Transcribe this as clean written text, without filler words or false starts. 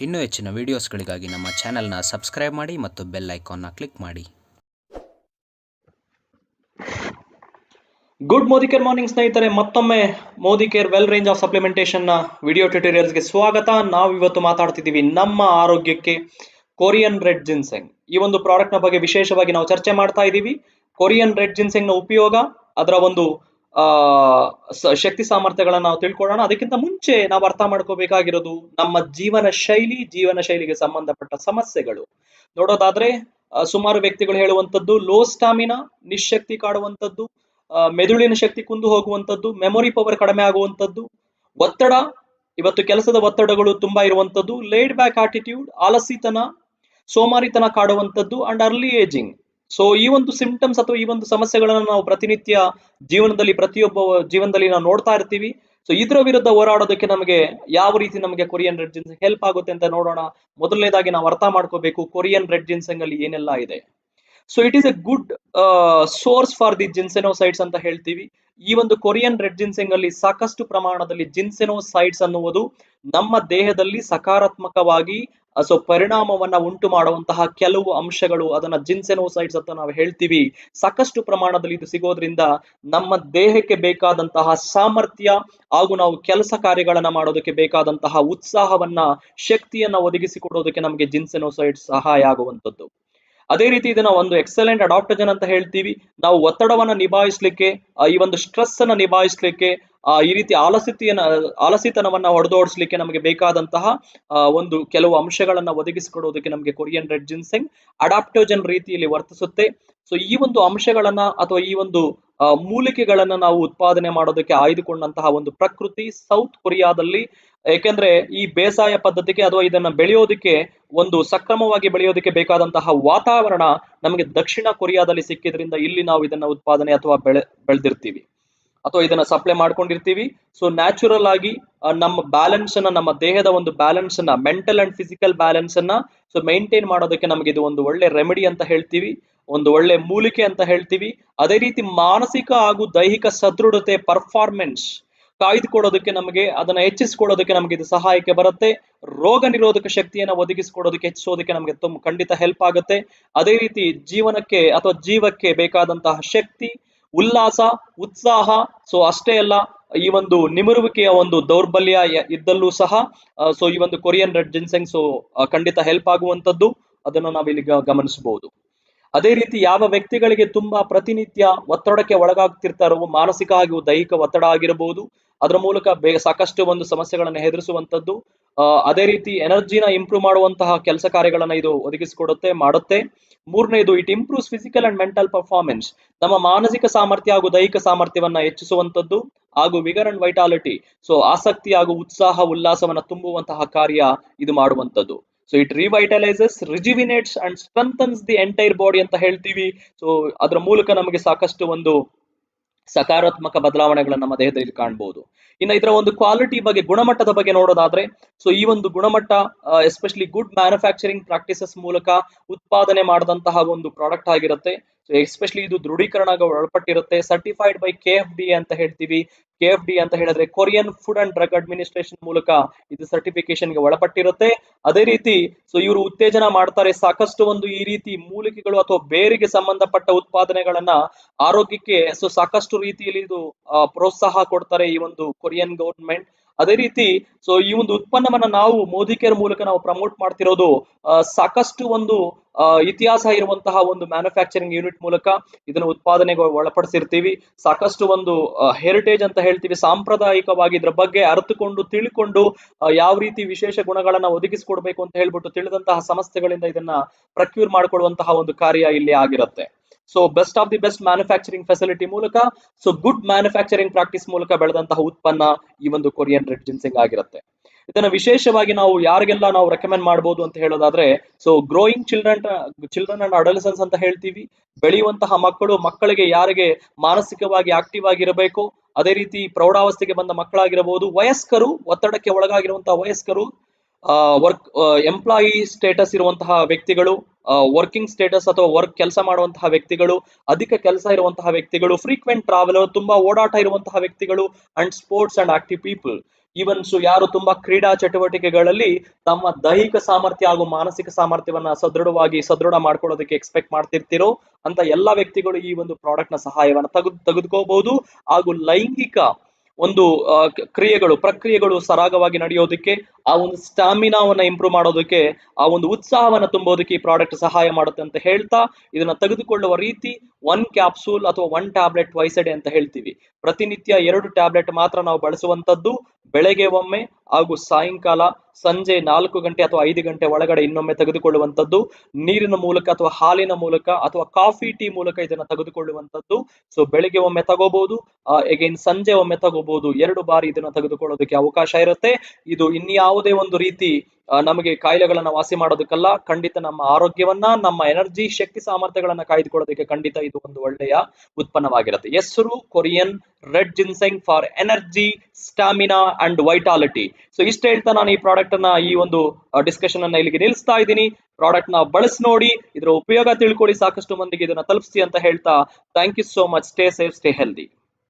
ಇನ್ನೂ ಹೆಚ್ಚಿನ ವೀಡಿಯೋಸ್ಗಳಿಗಾಗಿ ನಮ್ಮ ಚಾನೆಲ್ನ ಸಬ್ಸ್ಕ್ರೈಬ್ ಮಾಡಿ ಮತ್ತು ಬೆಲ್ ಐಕಾನ್ನ ಕ್ಲಿಕ್ ಮಾಡಿ. ಗುಡ್ ಮೋದಿಕೇರ್ ಮಾರ್ನಿಂಗ್ ಸ್ನೇಹಿತರೆ, ಮತ್ತೊಮ್ಮೆ Modicare well range of supplementation ನ ವಿಡಿಯೋ ಟ್ಯುಟೋರಿಯಲ್ಸ್ಗೆ ಸ್ವಾಗತ. ನಾವು ಇವತ್ತು ಮಾತಾಡ್ತಿದ್ದೀವಿ ನಮ್ಮ ಆರೋಗ್ಯಕ್ಕೆ ಕೊರಿಯನ್ ರೆಡ್ ಜಿನ್ಸೆಂಗ್ ಈ ಒಂದು ಪ್ರಾಡಕ್ಟ್ ನ ಬಗ್ಗೆ ವಿಶೇಷವಾಗಿ ನಾವು ಚರ್ಚೆ ಮಾಡ್ತಾ ಇದ್ದೀವಿ. ಕೊರಿಯನ್ ರೆಡ್ ಜಿನ್ಸೆಂಗ್ ನ ಉಪಯೋಗ, ಅದರ ಒಂದು ಶಕ್ತಿ ಸಾಮರ್ಥ್ಯಗಳನ್ನ ನಾವು ತಿಳ್ಕೊಳ್ಳೋಣ. ಅದಕ್ಕಿಂತ ಮುಂಚೆ ನಾವು ಅರ್ಥ ಮಾಡ್ಕೋಬೇಕಾಗಿರೋದು ನಮ್ಮ ಜೀವನ ಶೈಲಿಗೆ ಸಂಬಂಧಪಟ್ಟ ಸಮಸ್ಯೆಗಳು ನೋಡೋದಾದ್ರೆ ಸುಮಾರು ವ್ಯಕ್ತಿಗಳು ಹೇಳುವಂತದ್ದು ಲೋ ಸ್ಟಾಮಿನಾ, ನಿಶಕ್ತಿ ಕಾಡುವಂತದ್ದು, ಮೆದುಳಿನ ಶಕ್ತಿ ಕುಂದು ಹೋಗುವಂತದ್ದು, ಮೆಮೊರಿ ಪವರ್ ಕಡಿಮೆ ಆಗುವಂತದ್ದು, ಒತ್ತಡ, ಇವತ್ತು ಕೆಲಸದ ಒತ್ತಡಗಳು ತುಂಬಾ ಇರುವಂತದ್ದು, ಲೇಡ್ ಬ್ಯಾಕ್ ಆಟಿಟ್ಯೂಡ್, ಆಲಸಿತನ, ಸೋಮಾರಿತನ ಕಾಡುವಂತದ್ದು ಅಂಡ್ ಅರ್ಲಿ ಏಜಿಂಗ್. ಸೊ ಈ ಒಂದು ಸಿಂಪ್ಟಮ್ಸ್ ಅಥವಾ ಈ ಒಂದು ಸಮಸ್ಯೆಗಳನ್ನು ನಾವು ಪ್ರತಿನಿತ್ಯ ಪ್ರತಿಯೊಬ್ಬ ಜೀವನದಲ್ಲಿ ನಾವು ನೋಡ್ತಾ ಇರ್ತೀವಿ. ಸೊ ಇದರ ವಿರುದ್ಧ ಹೋರಾಡೋದಕ್ಕೆ ನಮಗೆ ಯಾವ ರೀತಿ ನಮಗೆ ಕೊರಿಯನ್ ರೆಡ್ ಜಿನ್ಸೆಂಗ್ ಹೆಲ್ಪ್ ಆಗುತ್ತೆ ಅಂತ ನೋಡೋಣ. ಮೊದಲನೇದಾಗಿ ನಾವು ಅರ್ಥ ಮಾಡ್ಕೋಬೇಕು ಕೊರಿಯನ್ ರೆಡ್ ಜಿನ್ಸೆಂಗ್ ಅಲ್ಲಿ ಏನೆಲ್ಲ ಇದೆ. So it is a good source for the ginsenosides ಅಂತ ಹೇಳ್ತೀವಿ. ಈ ಒಂದು ಕೊರಿಯನ್ ರೆಡ್ ಜಿನ್ಸೆಂಗ್ ಅಲ್ಲಿ ಸಾಕಷ್ಟು ಪ್ರಮಾಣದಲ್ಲಿ ಜಿನ್ಸೆನೋಸೈಡ್ಸ್ ಅನ್ನುವುದು ನಮ್ಮ ದೇಹದಲ್ಲಿ ಸಕಾರಾತ್ಮಕವಾಗಿ ಪರಿಣಾಮವನ್ನ ಉಂಟು ಮಾಡುವಂತಹ ಕೆಲವು ಅಂಶಗಳು, ಅದನ್ನ ಜಿನ್ಸೆನೋಸೈಡ್ಸ್ ಅಂತ ನಾವು ಹೇಳ್ತೀವಿ. ಸಾಕಷ್ಟು ಪ್ರಮಾಣದಲ್ಲಿ ಇದು ಸಿಗೋದ್ರಿಂದ ನಮ್ಮ ದೇಹಕ್ಕೆ ಬೇಕಾದಂತಹ ಸಾಮರ್ಥ್ಯ ಹಾಗೂ ನಾವು ಕೆಲಸ ಕಾರ್ಯಗಳನ್ನ ಮಾಡೋದಕ್ಕೆ ಬೇಕಾದಂತಹ ಉತ್ಸಾಹವನ್ನ, ಶಕ್ತಿಯನ್ನ ಒದಗಿಸಿಕೊಡೋದಕ್ಕೆ ನಮಗೆ ಜಿನ್ಸೆನೋಸೈಡ್ಸ್ ಸಹಾಯ ಆಗುವಂತದ್ದು. ಅದೇ ರೀತಿ ಇದನ್ನ ಒಂದು ಎಕ್ಸಲೆಂಟ್ ಅಡಾಪ್ಟೋಜನ್ ಅಂತ ಹೇಳ್ತೀವಿ. ನಾವು ಒತ್ತಡವನ್ನ ನಿಭಾಯಿಸ್ಲಿಕ್ಕೆ, ಈ ಒಂದು ಸ್ಟ್ರೆಸ್ ಅನ್ನ ನಿಭಾಯಿಸ್ಲಿಕ್ಕೆ, ಈ ರೀತಿ ಆಲಸಿತನವನ್ನ ಹೊಡೆದೋಡಿಸ್ಲಿಕ್ಕೆ ನಮಗೆ ಬೇಕಾದಂತಹ ಒಂದು ಕೆಲವು ಅಂಶಗಳನ್ನ ಒದಗಿಸಿಕೊಡೋದಕ್ಕೆ ನಮಗೆ ಕೊರಿಯನ್ ರೆಡ್ ಜಿನ್ಸೆಂಗ್ ಅಡಾಪ್ಟೋಜನ್ ರೀತಿಯಲ್ಲಿ ವರ್ತಿಸುತ್ತೆ. ಸೊ ಈ ಒಂದು ಅಂಶಗಳನ್ನ ಅಥವಾ ಈ ಒಂದು ಮೂಲಿಕೆಗಳನ್ನ ನಾವು ಉತ್ಪಾದನೆ ಮಾಡೋದಕ್ಕೆ ಆಯ್ದುಕೊಂಡಂತಹ ಒಂದು ಪ್ರಕೃತಿ ಸೌತ್ ಕೊರಿಯಾದಲ್ಲಿ. ಏಕೆಂದ್ರೆ ಈ ಬೇಸಾಯ ಪದ್ಧತಿಗೆ ಅಥವಾ ಇದನ್ನ ಬೆಳೆಯೋದಕ್ಕೆ, ಒಂದು ಸಕ್ರಮವಾಗಿ ಬೆಳೆಯೋದಕ್ಕೆ ಬೇಕಾದಂತಹ ವಾತಾವರಣ ನಮಗೆ ದಕ್ಷಿಣ ಕೊರಿಯಾದಲ್ಲಿ ಸಿಕ್ಕಿದ್ರಿಂದ ಇಲ್ಲಿ ನಾವು ಇದನ್ನ ಉತ್ಪಾದನೆ ಅಥವಾ ಬೆಳೆದಿರ್ತೀವಿ ಅಥವಾ ಇದನ್ನ ಸಪ್ಲೈ ಮಾಡ್ಕೊಂಡಿರ್ತೀವಿ. ಸೊ ನ್ಯಾಚುರಲ್ ಆಗಿ ನಮ್ಮ ಬ್ಯಾಲೆನ್ಸ್ ಅನ್ನ, ನಮ್ಮ ದೇಹದ ಒಂದು ಬ್ಯಾಲೆನ್ಸ್ ಅನ್ನ, ಮೆಂಟಲ್ ಅಂಡ್ ಫಿಸಿಕಲ್ ಬ್ಯಾಲೆನ್ಸ್ ಅನ್ನ ಮೇಂಟೈನ್ ಮಾಡೋದಕ್ಕೆ ನಮಗೆ ಇದು ಒಂದು ಒಳ್ಳೆ ರೆಮಿಡಿ ಅಂತ ಹೇಳ್ತೀವಿ, ಒಂದು ಒಳ್ಳೆ ಮೂಲಿಕೆ ಅಂತ ಹೇಳ್ತೀವಿ. ಅದೇ ರೀತಿ ಮಾನಸಿಕ ಹಾಗೂ ದೈಹಿಕ ಸದೃಢತೆ, ಪರ್ಫಾರ್ಮೆನ್ಸ್ ಕಾಯ್ದುಕೊಳ್ಳೋದಕ್ಕೆ ನಮಗೆ, ಅದನ್ನ ಹೆಚ್ಚಿಸ್ಕೊಳ್ಳೋದಕ್ಕೆ ನಮಗೆ ಇದು ಸಹಾಯಕ್ಕೆ ಬರುತ್ತೆ. ರೋಗ ನಿರೋಧಕ ಶಕ್ತಿಯನ್ನ ಒದಗಿಸಿಕೊಡೋದಕ್ಕೆ, ಹೆಚ್ಚಿಸೋದಕ್ಕೆ ನಮಗೆ ಖಂಡಿತ ಹೆಲ್ಪ್ ಆಗುತ್ತೆ. ಅದೇ ರೀತಿ ಜೀವನಕ್ಕೆ ಅಥವಾ ಜೀವಕ್ಕೆ ಬೇಕಾದಂತಹ ಶಕ್ತಿ, ಉಲ್ಲಾಸ, ಉತ್ಸಾಹ, ಸೊ ಅಷ್ಟೇ ಅಲ್ಲ, ಈ ಒಂದು ನಿಮರುವಿಕೆಯ ಒಂದು ದೌರ್ಬಲ್ಯ ಇದ್ದಲ್ಲೂ ಸಹ ಸೊ ಈ ಒಂದು ಕೊರಿಯನ್ ರೆಡ್ ಜಿನ್ಸೆಂಗ್ ಖಂಡಿತ ಹೆಲ್ಪ್ ಆಗುವಂತದ್ದು, ಅದನ್ನು ನಾವಿಲ್ಲಿ ಗಮನಿಸಬಹುದು. ಅದೇ ರೀತಿ ಯಾವ ವ್ಯಕ್ತಿಗಳಿಗೆ ತುಂಬಾ ಪ್ರತಿನಿತ್ಯ ಒತ್ತಡಕ್ಕೆ ಒಳಗಾಗ್ತಿರ್ತಾರೋ, ಮಾನಸಿಕ ಹಾಗೂ ದೈಹಿಕ ಒತ್ತಡ ಆಗಿರಬಹುದು, ಅದರ ಮೂಲಕ ಸಾಕಷ್ಟು ಒಂದು ಸಮಸ್ಯೆಗಳನ್ನು ಎದುರಿಸುವಂತದ್ದು. ಅದೇ ರೀತಿ ಎನರ್ಜಿನ ಇಂಪ್ರೂವ್ ಮಾಡುವಂತಹ ಕೆಲಸ ಕಾರ್ಯಗಳನ್ನ ಇದು ಒದಗಿಸಿಕೊಡುತ್ತೆ, ಮಾಡುತ್ತೆ. ಮೂರನೇದು, it improves physical and mental performance, ನಮ್ಮ ಮಾನಸಿಕ ಸಾಮರ್ಥ್ಯ ಹಾಗೂ ದೈಹಿಕ ಸಾಮರ್ಥ್ಯವನ್ನ ಹೆಚ್ಚಿಸುವಂತದ್ದು. ಹಾಗೂ ವಿಗರ್ ಅಂಡ್ ವೈಟಾಲಿಟಿ, ಸೊ ಆಸಕ್ತಿ ಹಾಗೂ ಉತ್ಸಾಹ, ಉಲ್ಲಾಸವನ್ನ ತುಂಬುವಂತಹ ಕಾರ್ಯ ಇದು ಮಾಡುವಂತದ್ದು. So it revitalises, rejuvenates and strengthens the entire body ಅಂತ ಹೇಳ್ತೀವಿ. ಸೊ ಅದರ ಮೂಲಕ ನಮಗೆ ಸಾಕಷ್ಟು ಒಂದು ಸಕಾರಾತ್ಮಕ ಬದಲಾವಣೆಗಳನ್ನು ನಮ್ಮ ದೇಹದಲ್ಲಿ ಕಾಣಬಹುದು. ಇನ್ನು ಇದರ ಒಂದು ಕ್ವಾಲಿಟಿ ಬಗ್ಗೆ, ಗುಣಮಟ್ಟದ ಬಗ್ಗೆ ನೋಡೋದಾದ್ರೆ, ಸೊ ಈ ಒಂದು ಗುಣಮಟ್ಟ ಎಸ್ಪೆಷಲಿ ಗುಡ್ ಮ್ಯಾನುಫ್ಯಾಕ್ಚರಿಂಗ್ ಪ್ರಾಕ್ಟೀಸಸ್ ಮೂಲಕ ಉತ್ಪಾದನೆ ಮಾಡಿದಂತಹ ಒಂದು ಪ್ರಾಡಕ್ಟ್ ಆಗಿರುತ್ತೆ. ಸೊ ಎಸ್ಪೆಷಲಿ ಇದು ದೃಢೀಕರಣಕ್ಕೆ ಒಳಪಟ್ಟಿರುತ್ತೆ. ಸರ್ಟಿಫೈಡ್ ಬೈ KFDA ಅಂತ ಹೇಳ್ತೀವಿ. KFDA ಅಂತ ಹೇಳಿದ್ರೆ Korean food and drug administration ಮೂಲಕ ಇದು ಸರ್ಟಿಫಿಕೇಶನ್ಗೆ ಒಳಪಟ್ಟಿರುತ್ತೆ. ಅದೇ ರೀತಿ ಸೊ ಇವರು ಉತ್ತೇಜನ ಮಾಡ್ತಾರೆ ಸಾಕಷ್ಟು ಒಂದು ಈ ರೀತಿ ಮೂಲಿಕೆಗಳು ಅಥವಾ ಬೇರಿಗೆ ಸಂಬಂಧಪಟ್ಟ ಉತ್ಪಾದನೆಗಳನ್ನ ಆರೋಗ್ಯಕ್ಕೆ ಸೊ ಸಾಕಷ್ಟು ರೀತಿಯಲ್ಲಿ ಇದು ಪ್ರೋತ್ಸಾಹ ಕೊಡ್ತಾರೆ ಈ ಒಂದು ಕೊರಿಯನ್ ಗವರ್ಮೆಂಟ್. ಅದೇ ರೀತಿ ಸೊ ಈ ಒಂದು ಉತ್ಪನ್ನವನ್ನ ನಾವು ಮೋದಿಕೇರ್ ಮೂಲಕ ನಾವು ಪ್ರಮೋಟ್ ಮಾಡ್ತಿರೋದು ಸಾಕಷ್ಟು ಒಂದು ಇತಿಹಾಸ ಇರುವಂತಹ ಒಂದು ಮ್ಯಾನುಫ್ಯಾಕ್ಚರಿಂಗ್ ಯೂನಿಟ್ ಮೂಲಕ ಇದನ್ನು ಉತ್ಪಾದನೆಗೆ ಒಳಪಡಿಸಿರ್ತೀವಿ. ಸಾಕಷ್ಟು ಒಂದು ಹೆರಿಟೇಜ್ ಅಂತ ಹೇಳ್ತೀವಿ, ಸಾಂಪ್ರದಾಯಿಕವಾಗಿ ಇದ್ರ ಬಗ್ಗೆ ಅರ್ಥಕೊಂಡು ತಿಳ್ಕೊಂಡು ಯಾವ ರೀತಿ ವಿಶೇಷ ಗುಣಗಳನ್ನ ಒದಗಿಸಿಕೊಡ್ಬೇಕು ಅಂತ ಹೇಳ್ಬಿಟ್ಟು ತಿಳಿದಂತಹ ಸಂಸ್ಥೆಗಳಿಂದ ಇದನ್ನ ಪ್ರಕ್ಯೂರ್ ಮಾಡಿಕೊಡುವಂತಹ ಒಂದು ಕಾರ್ಯ ಇಲ್ಲಿ ಆಗಿರುತ್ತೆ. So best of the best manufacturing facility ಮೂಲಕ, ಸೊ ಗುಡ್ ಮ್ಯಾನುಫ್ಯಾಕ್ಚರಿಂಗ್ ಪ್ರಾಕ್ಟೀಸ್ ಮೂಲಕ ಬೆಳೆದಂತಹ ಉತ್ಪನ್ನ ಈ ಒಂದು ಕೊರಿಯನ್ ರೆಡ್ ಜಿನ್ಸೆಂಗ್ ಆಗಿರುತ್ತೆ. ಇದನ್ನ ವಿಶೇಷವಾಗಿ ನಾವು ಯಾರಿಗೆಲ್ಲ ನಾವು ರೆಕಮೆಂಡ್ ಮಾಡಬಹುದು ಅಂತ ಹೇಳೋದಾದ್ರೆ, ಸೊ ಗ್ರೋಯಿಂಗ್ ಚಿಲ್ಡ್ರನ್ ಅಂಡ್ ಅಡಲ್ಸೆನ್ಸ್ ಅಂತ ಹೇಳ್ತೀವಿ. ಬೆಳೆಯುವಂತಹ ಮಕ್ಕಳಿಗೆ ಯಾರಿಗೆ ಮಾನಸಿಕವಾಗಿ ಆಕ್ಟಿವ್ ಆಗಿರಬೇಕು, ಅದೇ ರೀತಿ ಪ್ರೌಢಾವಸ್ಥೆಗೆ ಬಂದ ಮಕ್ಕಳಾಗಿರಬಹುದು, ವಯಸ್ಕರು, ಒತ್ತಡಕ್ಕೆ ಒಳಗಾಗಿರುವಂತಹ ವಯಸ್ಕರು, ಎಂಪ್ಲಾಯಿ ಸ್ಟೇಟಸ್ ಇರುವಂತಹ ವ್ಯಕ್ತಿಗಳು, ವರ್ಕಿಂಗ್ ಸ್ಟೇಟಸ್ ಅಥವಾ ಕೆಲಸ ಮಾಡುವಂತಹ ವ್ಯಕ್ತಿಗಳು, ಅಧಿಕ ಕೆಲಸ ಇರುವಂತಹ ವ್ಯಕ್ತಿಗಳು, ಫ್ರೀಕ್ವೆಂಟ್ ಟ್ರಾವೆಲರ್, ತುಂಬಾ ಓಡಾಟ ಇರುವಂತಹ ವ್ಯಕ್ತಿಗಳು, and sports and active people. Evens ಯಾರು ತುಂಬಾ ಕ್ರೀಡಾ ಚಟುವಟಿಕೆಗಳಲ್ಲಿ ತಮ್ಮ ದೈಹಿಕ ಸಾಮರ್ಥ್ಯ ಹಾಗೂ ಮಾನಸಿಕ ಸಾಮರ್ಥ್ಯವನ್ನ ಸದೃಢ ಮಾಡ್ಕೊಳ್ಳೋದಕ್ಕೆ ಎಕ್ಸ್ಪೆಕ್ಟ್ ಮಾಡ್ತಿರ್ತಿರೋ ಅಂತ ಎಲ್ಲಾ ವ್ಯಕ್ತಿಗಳು ಈ ಒಂದು ಪ್ರಾಡಕ್ಟ್ ನ ಸಹಾಯವನ್ನ ತೆಗೆದುಕೋಬಹುದು ಹಾಗೂ ಲೈಂಗಿಕ ಒಂದು ಪ್ರಕ್ರಿಯೆಗಳು ಸರಾಗವಾಗಿ ನಡೆಯೋದಕ್ಕೆ, ಆ ಒಂದು ಸ್ಟಾಮಿನಾವನ್ನ ಇಂಪ್ರೂವ್ ಮಾಡೋದಕ್ಕೆ, ಆ ಒಂದು ಉತ್ಸಾಹವನ್ನ ತುಂಬೋದಕ್ಕೆ ಈ ಪ್ರಾಡಕ್ಟ್ ಸಹಾಯ ಮಾಡುತ್ತೆ ಅಂತ ಹೇಳ್ತಾ, ಇದನ್ನ ತೆಗೆದುಕೊಳ್ಳುವ ರೀತಿ 1 ಕ್ಯಾಪ್ಸೂಲ್ ಅಥವಾ 1 ಟ್ಯಾಬ್ಲೆಟ್ ಟ್ವೈಸ್ ಎ ಡೇ ಅಂತ ಹೇಳ್ತೀವಿ. ಪ್ರತಿನಿತ್ಯ 2 ಟ್ಯಾಬ್ಲೆಟ್ ಮಾತ್ರ ನಾವು ಬಳಸುವಂತದ್ದು. ಬೆಳಗ್ಗೆ ಒಮ್ಮೆ ಹಾಗೂ ಸಾಯಂಕಾಲ ಸಂಜೆ 4 ಗಂಟೆ ಅಥವಾ 5 ಗಂಟೆ ಒಳಗಡೆ ಇನ್ನೊಮ್ಮೆ ತೆಗೆದುಕೊಳ್ಳುವಂತದ್ದು. ನೀರಿನ ಮೂಲಕ ಅಥವಾ ಹಾಲಿನ ಮೂಲಕ ಅಥವಾ ಕಾಫಿ ಟೀ ಮೂಲಕ ಇದನ್ನ ತೆಗೆದುಕೊಳ್ಳುವಂತದ್ದು. ಸೊ ಬೆಳಿಗ್ಗೆ ಒಮ್ಮೆ ತಗೋಬಹುದು, ಅಗೈನ್ ಸಂಜೆ ಒಮ್ಮೆ ತಗೋಬಹುದು. 2 ಬಾರಿ ಇದನ್ನ ತೆಗೆದುಕೊಳ್ಳೋದಕ್ಕೆ ಅವಕಾಶ ಇರುತ್ತೆ. ಇದು ಇನ್ಯಾವುದೇ ಒಂದು ರೀತಿ ನಮಗೆ ಕಾಯಿಲೆಗಳನ್ನ ವಾಸಿ ಮಾಡೋದಕ್ಕಲ್ಲ, ಖಂಡಿತ ನಮ್ಮ ಆರೋಗ್ಯವನ್ನ, ನಮ್ಮ ಎನರ್ಜಿ ಶಕ್ತಿ ಸಾಮರ್ಥ್ಯಗಳನ್ನ ಕಾಯ್ದುಕೊಳ್ಳೋದಕ್ಕೆ ಖಂಡಿತ ಇದು ಒಂದು ಒಳ್ಳೆಯ ಉತ್ಪನ್ನವಾಗಿರುತ್ತೆ. ಹೆಸರು Korean red ginseng for energy, stamina and vitality. So ಇಷ್ಟ ಹೇಳ್ತಾ ನಾನು ಈ ಪ್ರಾಡಕ್ಟ್ ಅನ್ನ, ಈ ಒಂದು ಡಿಸ್ಕಷನ್ ಅನ್ನ ಇಲ್ಲಿಗೆ ನಿಲ್ಲಿಸ್ತಾ ಇದ್ದೀನಿ. ಪ್ರಾಡಕ್ಟ್ ನ ಬಳಸಿ ನೋಡಿ, ಇದರ ಉಪಯೋಗ ತಿಳ್ಕೊಳ್ಳಿ, ಸಾಕಷ್ಟು ಮಂದಿಗೆ ಇದನ್ನ ತಲುಪಿಸಿ ಅಂತ ಹೇಳ್ತಾ, thank you so much. Stay safe, stay healthy.